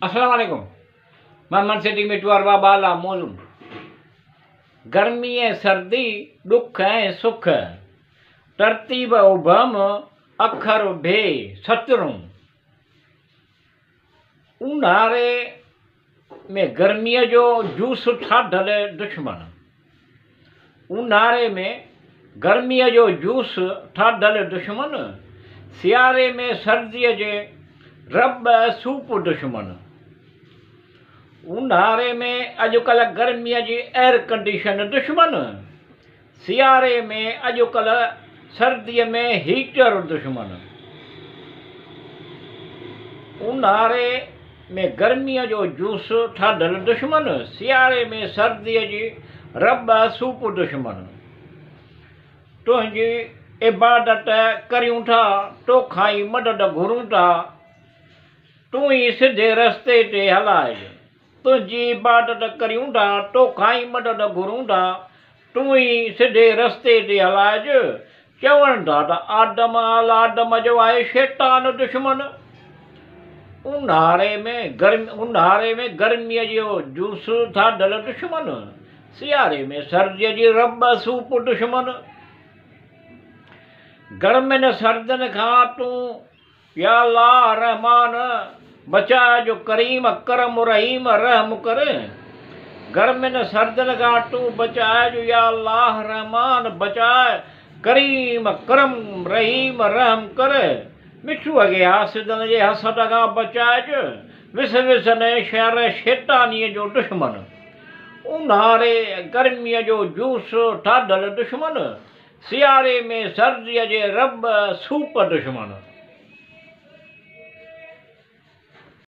अस्सलाम वालेकुम। मोहम्मद सिद्दीक मिट्टू अरबा बाला मोलूम। गर्मी है सर्दी दुख है सुख, तरतीब उभम अखर भे सतरूं। ऊन्हारे में गर्मीअ जो जूस ठाढल दुश्मन। ऊन्हारे में गर्मीअ जो जूस ठाढल दुश्मन, सियारे में सर्दीअ जे रब सूप दुश्मन। ऊन्हारे में अॼुकल्ह गर्मीअ जी एयर कंडीशन दुश्मन, सियारे में अॼुकल्ह सर्दीअ में हीटर दुश्मन। ऊन्हारे में गर्मीअ जो जूस ठाढल दुश्मन, सियारे में सर्दीअ जी रब सूप दुश्मन। तुंहिंजी इबादत करियूं था तोखां ई मदद घुरूं था, तूं ई सिधे रस्ते ते हलाइजे। तुंहिंजी इबादत करियूं था तोखां ई मदद घुरूं था, तूं ई सिधे रस्ते ते हलाइजे। चवनि था त आदम अल आदम जो आहे शैतान दुश्मन। ऊन्हारे में गर्मीअ जो जूस ठाढल दुश्मन, सियारे में सर्दीअ जी रब सूप दुश्मन। गर्मियुनि सर्दियुनि खां तूं या अल्लाह रहमान बचाए जो करीम करम रहीम रहम कर। गर्मियुनि सर्दियुनि खां तूं बचाए जो या अल्लाह रहमान बचाए करीम करम रहीम रहम कर। मिठूअ खे हासिदनि जे हसद खां बचाइजो, विस विसने शहर शैतानीअ जो दुश्मन। ऊन्हारे गर्मीअ जो जूस ठाढल दुश्मन, सियारे में सर्दीअ जे रब सूप दुश्मन।